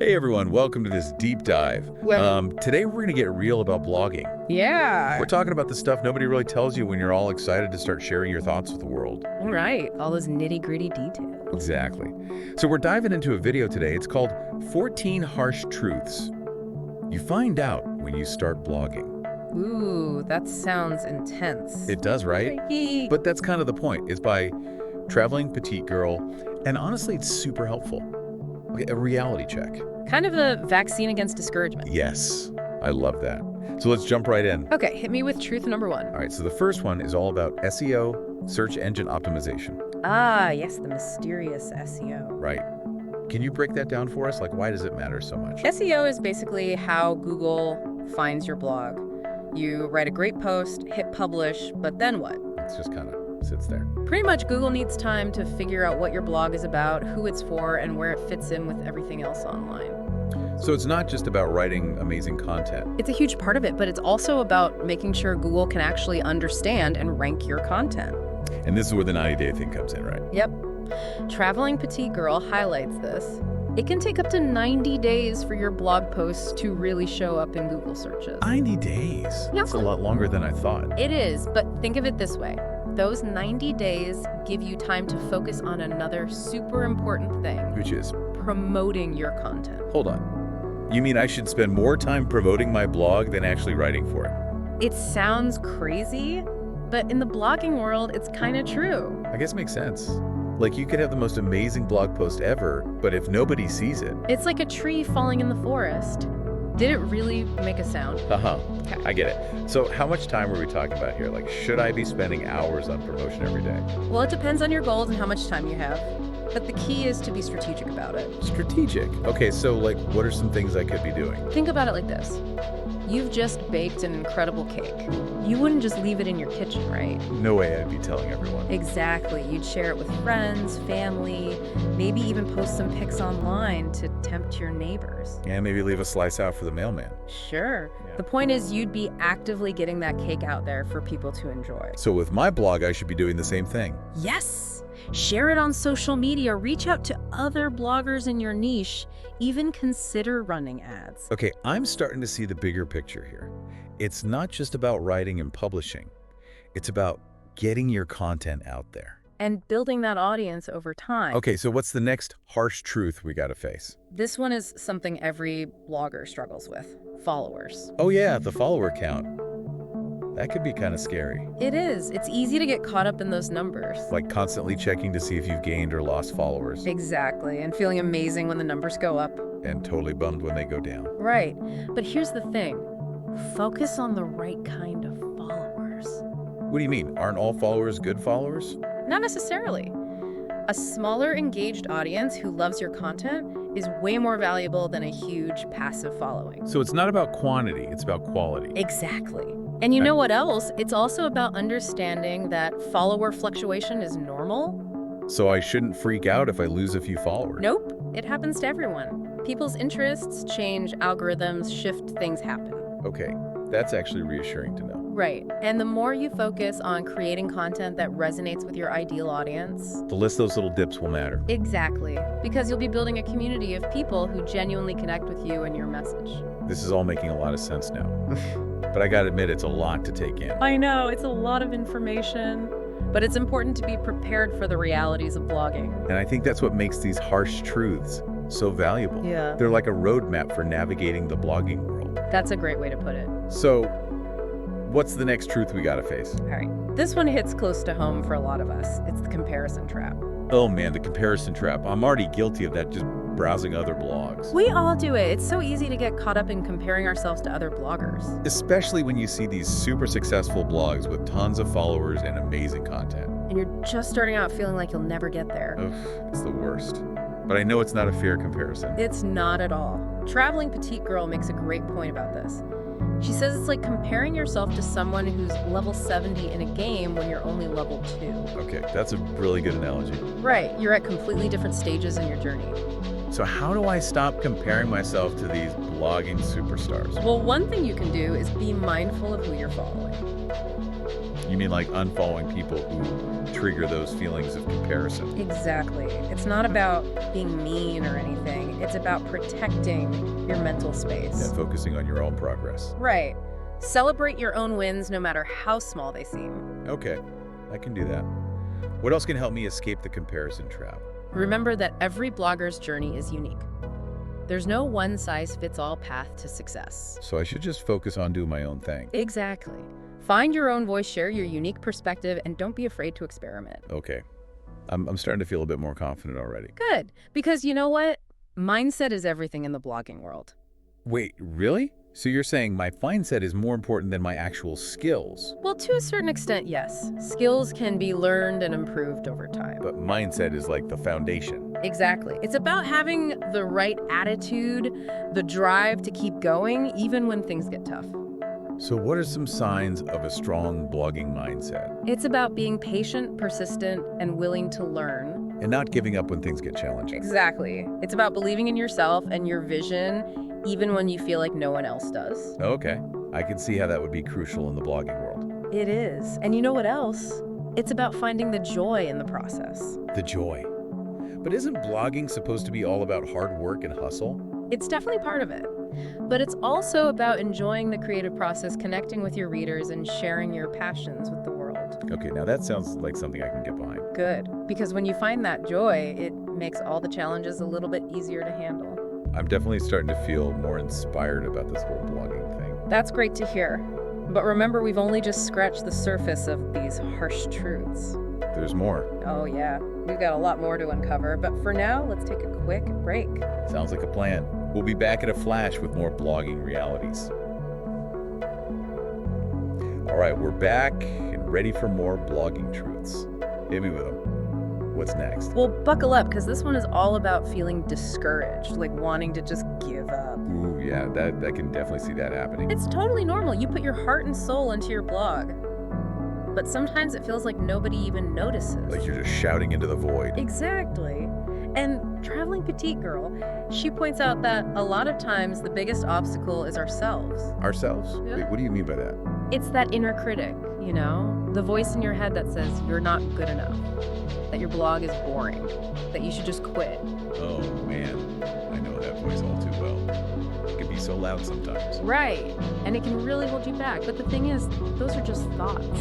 Hey everyone, welcome to this deep dive. Today we're going to get real about blogging. Yeah. We're talking about the stuff nobody really tells you when you're all excited to start sharing your thoughts with the world. All right. All those nitty-gritty details. Exactly. So we're diving into a video today. It's called 14 Harsh Truths You Find Out When You Start Blogging. Ooh, that sounds intense. It does, right? Freaky. But that's kind of the point. It's by Traveling Petite Girl, and honestly, it's super helpful. Okay, a reality check. Kind of a vaccine against discouragement. Yes, I love that. So let's jump right in. Okay, hit me with truth number one. All right, so the first one is all about SEO, search engine optimization. Ah, yes, the mysterious SEO. Right. Can you break that down for us? Like, why does it matter so much? SEO is basically how Google finds your blog. You write a great post, hit publish, but then what? It's just kind of sits there. Pretty much Google needs time to figure out what your blog is about, who it's for, and where it fits in with everything else online. So it's not just about writing amazing content. It's a huge part of it, but it's also about making sure Google can actually understand and rank your content. And this is where the 90-day thing comes in, right? Yep. Traveling Petite Girl highlights this. It can take up to 90 days for your blog posts to really show up in Google searches. 90 days? Yeah. That's a lot longer than I thought. It is, but think of it this way. Those 90 days give you time to focus on another super important thing. Which is? Promoting your content. Hold on. You mean I should spend more time promoting my blog than actually writing for it? It sounds crazy, but in the blogging world, it's kind of true. I guess it makes sense. Like, you could have the most amazing blog post ever, but if nobody sees it... It's like a tree falling in the forest. Did it really make a sound? Uh-huh. Okay. I get it. So how much time are we talking about here? Like, should I be spending hours on promotion every day? Well, it depends on your goals and how much time you have. But the key is to be strategic about it. Strategic. Okay, so like, what are some things I could be doing? Think about it like this. You've just baked an incredible cake. You wouldn't just leave it in your kitchen, right? No way I'd be telling everyone. Exactly. You'd share it with friends, family, maybe even post some pics online to tempt your neighbors. And maybe leave a slice out for the mailman. Sure. Yeah. The point is you'd be actively getting that cake out there for people to enjoy. So with my blog, I should be doing the same thing. Yes! Share it on social media, reach out to other bloggers in your niche, even consider running ads. Okay, I'm starting to see the bigger picture here. It's not just about writing and publishing. It's about getting your content out there. And building that audience over time. Okay, so what's the next harsh truth we gotta face? This one is something every blogger struggles with. Followers. Oh yeah, the follower count. That could be kind of scary. It is. It's easy to get caught up in those numbers. Like constantly checking to see if you've gained or lost followers. Exactly. And feeling amazing when the numbers go up. And totally bummed when they go down. Right. But here's the thing. Focus on the right kind of followers. What do you mean? Aren't all followers good followers? Not necessarily. A smaller engaged audience who loves your content is way more valuable than a huge passive following. So it's not about quantity, it's about quality. Exactly. And you know what else? It's also about understanding that follower fluctuation is normal. So I shouldn't freak out if I lose a few followers. Nope. It happens to everyone. People's interests change, algorithms shift, things happen. Okay, that's actually reassuring to know. Right. And the more you focus on creating content that resonates with your ideal audience. The less those little dips will matter. Exactly. Because you'll be building a community of people who genuinely connect with you and your message. This is all making a lot of sense now. But I gotta admit, it's a lot to take in. I know, it's a lot of information. But it's important to be prepared for the realities of blogging. And I think that's what makes these harsh truths so valuable. Yeah. They're like a roadmap for navigating the blogging world. That's a great way to put it. So, what's the next truth we gotta face? All right. This one hits close to home for a lot of us. It's the comparison trap. Oh man, the comparison trap. I'm already guilty of that just browsing other blogs. We all do it. It's so easy to get caught up in comparing ourselves to other bloggers. Especially when you see these super successful blogs with tons of followers and amazing content. And you're just starting out feeling like you'll never get there. Oof, it's the worst. But I know it's not a fair comparison. It's not at all. Traveling Petite Girl makes a great point about this. She says it's like comparing yourself to someone who's level 70 in a game when you're only level 2. Okay, that's a really good analogy. Right, you're at completely different stages in your journey. So how do I stop comparing myself to these blogging superstars? Well, one thing you can do is be mindful of who you're following. You mean like unfollowing people who trigger those feelings of comparison? Exactly. It's not about being mean or anything. It's about protecting your mental space. And focusing on your own progress. Right. Celebrate your own wins no matter how small they seem. Okay, I can do that. What else can help me escape the comparison trap? Remember that every blogger's journey is unique. There's no one-size-fits-all path to success. So I should just focus on doing my own thing. Exactly. Find your own voice, share your unique perspective, and don't be afraid to experiment. Okay. I'm starting to feel a bit more confident already. Good. Because you know what? Mindset is everything in the blogging world. Wait, really? So you're saying my mindset is more important than my actual skills? Well, to a certain extent, yes. Skills can be learned and improved over time. But mindset is like the foundation. Exactly. It's about having the right attitude, the drive to keep going, even when things get tough. So what are some signs of a strong blogging mindset? It's about being patient, persistent, and willing to learn. And not giving up when things get challenging. Exactly. It's about believing in yourself and your vision, even when you feel like no one else does. Okay. I can see how that would be crucial in the blogging world. It is. And you know what else? It's about finding the joy in the process. The joy. But isn't blogging supposed to be all about hard work and hustle? It's definitely part of it. But it's also about enjoying the creative process, connecting with your readers, and sharing your passions with the world. Okay, now that sounds like something I can get behind. Good. Because when you find that joy, it makes all the challenges a little bit easier to handle. I'm definitely starting to feel more inspired about this whole blogging thing. That's great to hear. But remember, we've only just scratched the surface of these harsh truths. There's more. Oh yeah, we've got a lot more to uncover, but for now, let's take a quick break. Sounds like a plan. We'll be back at a flash with more blogging realities. All right, we're back and ready for more blogging truths. Hit me with them. What's next? Well, buckle up, because this one is all about feeling discouraged, like wanting to just give up. Ooh, yeah, I can definitely see that happening. It's totally normal. You put your heart and soul into your blog. But sometimes it feels like nobody even notices. Like you're just shouting into the void. Exactly. And Traveling Petite Girl, she points out that a lot of times the biggest obstacle is ourselves. Ourselves? Yeah. Wait, what do you mean by that? It's that inner critic, you know? The voice in your head that says you're not good enough, that your blog is boring, that you should just quit. Oh, man. I know that voice all too well. It can be so loud sometimes. Right. And it can really hold you back. But the thing is, those are just thoughts.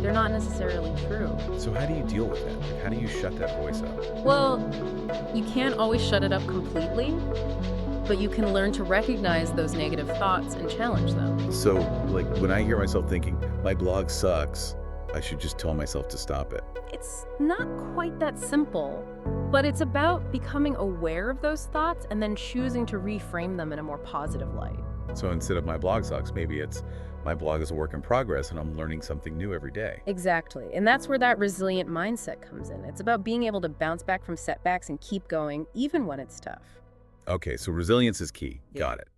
They're not necessarily true. So how do you deal with that? Like, how do you shut that voice up? Well, you can't always shut it up completely, but you can learn to recognize those negative thoughts and challenge them. So, like, when I hear myself thinking, my blog sucks, I should just tell myself to stop it. It's not quite that simple, but it's about becoming aware of those thoughts and then choosing to reframe them in a more positive light. So instead of my blog sucks, maybe it's my blog is a work in progress and I'm learning something new every day. Exactly. And that's where that resilient mindset comes in. It's about being able to bounce back from setbacks and keep going, even when it's tough. Okay, so resilience is key. Yeah. Got it.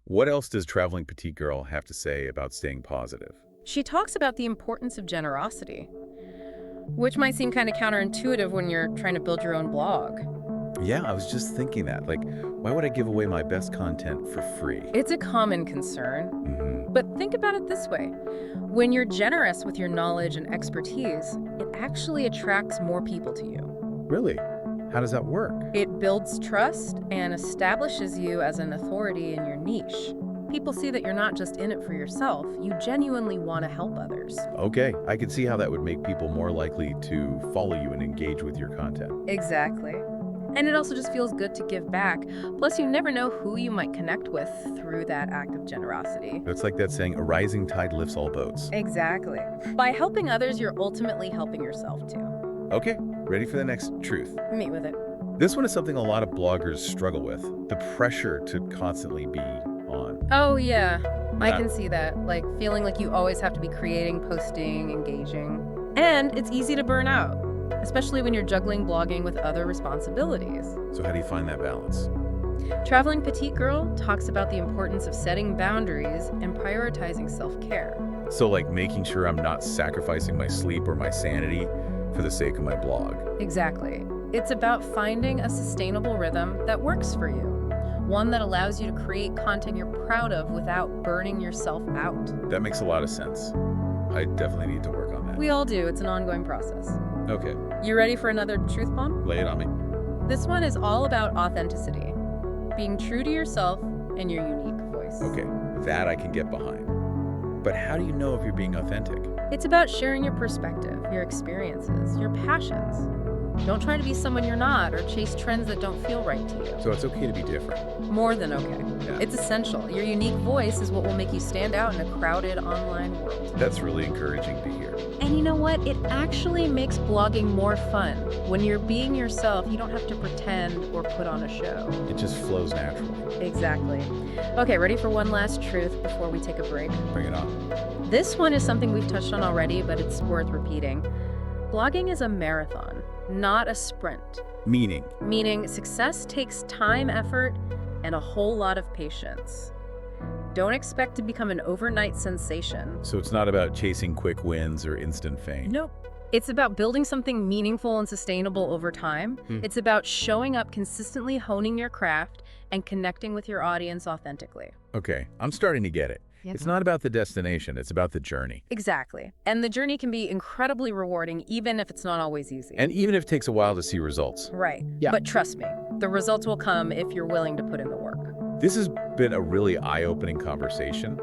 What else does Traveling Petite Girl have to say about staying positive? She talks about the importance of generosity, which might seem kind of counterintuitive when you're trying to build your own blog. Yeah, I was just thinking that. Like, why would I give away my best content for free? It's a common concern. Mm-hmm. But think about it this way. When you're generous with your knowledge and expertise, it actually attracts more people to you. Really? How does that work? It builds trust and establishes you as an authority in your niche. People see that you're not just in it for yourself, you genuinely want to help others. Okay, I can see how that would make people more likely to follow you and engage with your content. Exactly. And it also just feels good to give back. Plus, you never know who you might connect with through that act of generosity. It's like that saying, a rising tide lifts all boats. Exactly. By helping others, you're ultimately helping yourself too. Okay, ready for the next truth. Meet with it. This one is something a lot of bloggers struggle with, the pressure to constantly be on. Oh, yeah. I can see that. Like, feeling like you always have to be creating, posting, engaging. And it's easy to burn out, especially when you're juggling blogging with other responsibilities. So how do you find that balance? Traveling Petite Girl talks about the importance of setting boundaries and prioritizing self-care. So like making sure I'm not sacrificing my sleep or my sanity for the sake of my blog. Exactly. It's about finding a sustainable rhythm that works for you. One that allows you to create content you're proud of without burning yourself out. That makes a lot of sense. I definitely need to work on that. We all do. It's an ongoing process. Okay, You ready for another truth bomb? lay it on me. This one is all about authenticity, being true to yourself and your unique voice. Okay, that I can get behind. But how do you know if you're being authentic? It's about sharing your perspective, your experiences, your passions. Don't try to be someone you're not or chase trends that don't feel right to you. So it's okay to be different. More than okay. Yeah. It's essential. Your unique voice is what will make you stand out in a crowded online world. That's really encouraging to hear. And you know what? It actually makes blogging more fun. When you're being yourself, you don't have to pretend or put on a show. It just flows naturally. Exactly. Okay, ready for one last truth before we take a break? Bring it on. This one is something we've touched on already, but it's worth repeating. Blogging is a marathon, not a sprint. Meaning, success takes time, effort, and a whole lot of patience. Don't expect to become an overnight sensation. so it's not about chasing quick wins or instant fame. Nope. It's about building something meaningful and sustainable over time. It's about showing up consistently, honing your craft, and connecting with your audience authentically. Okay, I'm starting to get it. It's not about the destination, it's about the journey. Exactly. And the journey can be incredibly rewarding, even if it's not always easy. And even if it takes a while to see results. Right. Yeah. But trust me, the results will come if you're willing to put in the work. This has been a really eye-opening conversation,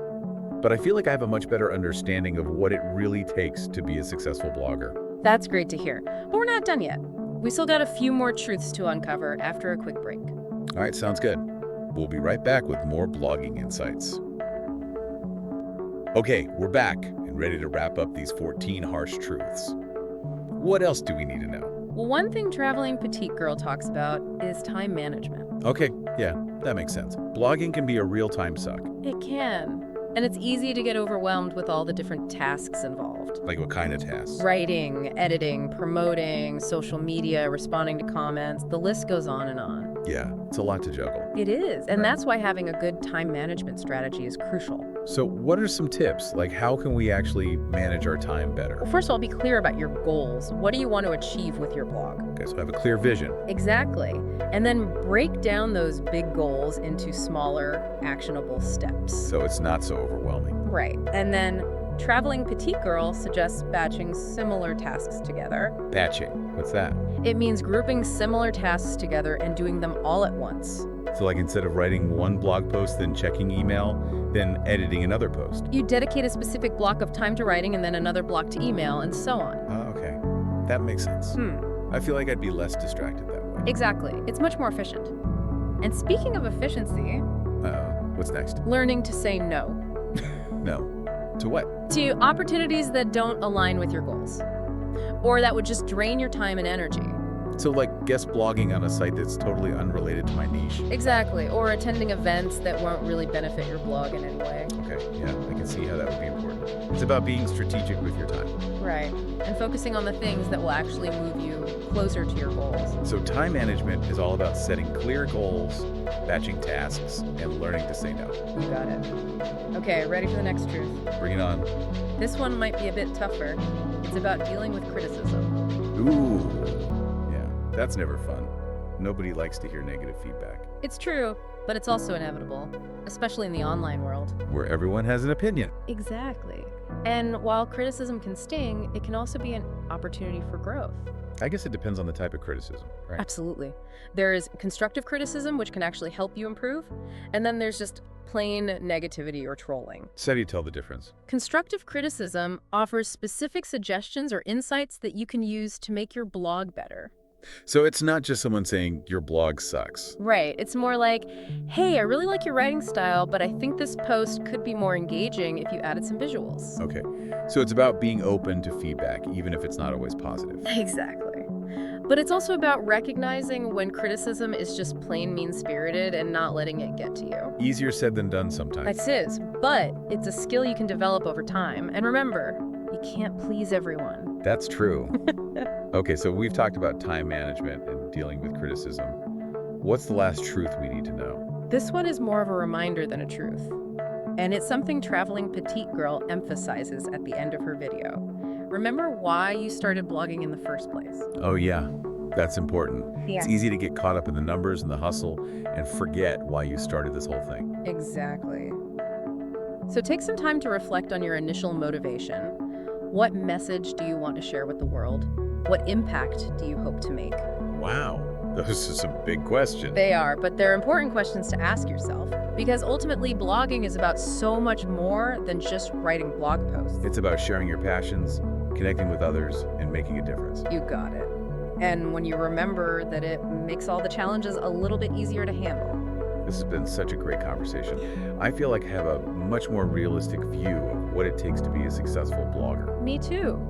but I feel like I have a much better understanding of what it really takes to be a successful blogger. That's great to hear. But we're not done yet. We still got a few more truths to uncover after a quick break. All right, sounds good. We'll be right back with more blogging insights. Okay, we're back and ready to wrap up these 14 harsh truths. What else do we need to know? Well, one thing Traveling Petite Girl talks about is time management. Okay, yeah, that makes sense. Blogging can be a real-time suck. It can. And it's easy to get overwhelmed with all the different tasks involved. Like what kind of tasks? Writing, editing, promoting, social media, responding to comments, the list goes on and on. Yeah, it's a lot to juggle. It is, and Right. that's why having a good time management strategy is crucial. So what are some tips? Like how can we actually manage our time better? Well, first of all, be clear about your goals. What do you want to achieve with your blog? Okay, so have a clear vision. Exactly. And then break down those big goals into smaller, actionable steps. So it's not so overwhelming. Right. And then Traveling Petite Girl suggests batching similar tasks together. Batching, what's that? It means grouping similar tasks together and doing them all at once. So like instead of writing one blog post, then checking email, then editing another post. You dedicate a specific block of time to writing and then another block to email and so on. Okay, that makes sense. I feel like I'd be less distracted that way. Exactly. It's much more efficient. And speaking of efficiency, What's next? learning to say no No. To what? to opportunities that don't align with your goals or that would just drain your time and energy. So like guest blogging on a site that's totally unrelated to my niche. Exactly. Or attending events that won't really benefit your blog in any way. Okay, yeah, I can see how that would be important. It's about being strategic with your time. Right. And focusing on the things that will actually move you closer to your goals. So time management is all about setting clear goals, batching tasks, and learning to say no. You got it. Okay, ready for the next truth. Bring it on. This one might be a bit tougher. It's about dealing with criticism. Ooh. Yeah, that's never fun. Nobody likes to hear negative feedback. It's true, but it's also inevitable, especially in the online world. Where everyone has an opinion. Exactly. And while criticism can sting, it can also be an opportunity for growth. I guess it depends on the type of criticism, right? Absolutely. There is constructive criticism, which can actually help you improve, and then there's just plain negativity or trolling. So how do you tell the difference? Constructive criticism offers specific suggestions or insights that you can use to make your blog better. So it's not just someone saying your blog sucks. Right. It's more like, hey, I really like your writing style, but I think this post could be more engaging if you added some visuals. Okay, so it's about being open to feedback, even if it's not always positive. Exactly. But it's also about recognizing when criticism is just plain mean-spirited and not letting it get to you. Easier said than done sometimes. It is, but it's a skill you can develop over time. And remember, you can't please everyone. That's true. Okay, so we've talked about time management and dealing with criticism. What's the last truth we need to know? This one is more of a reminder than a truth. And it's something Traveling Petite Girl emphasizes at the end of her video. Remember why you started blogging in the first place. Oh yeah, that's important. Yeah. It's easy to get caught up in the numbers and the hustle and forget why you started this whole thing. Exactly. So take some time to reflect on your initial motivation. What message do you want to share with the world? What impact do you hope to make? Wow, those are some big questions. They are, but they're important questions to ask yourself because ultimately blogging is about so much more than just writing blog posts. It's about sharing your passions, connecting with others, and making a difference. You got it. And when you remember that it makes all the challenges a little bit easier to handle. This has been such a great conversation. I feel like I have a much more realistic view of what it takes to be a successful blogger. Me too.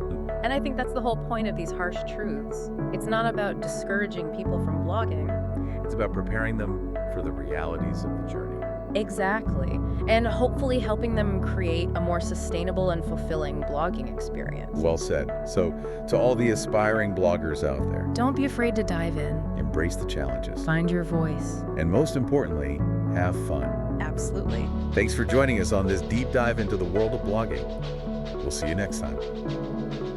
And I think that's the whole point of these harsh truths. It's not about discouraging people from blogging. It's about preparing them for the realities of the journey. Exactly. And hopefully helping them create a more sustainable and fulfilling blogging experience. Well said. So, to all the aspiring bloggers out there, Don't be afraid to dive in. embrace the challenges. Find your voice. And most importantly, have fun. Absolutely. Thanks for joining us on this deep dive into the world of blogging. We'll see you next time.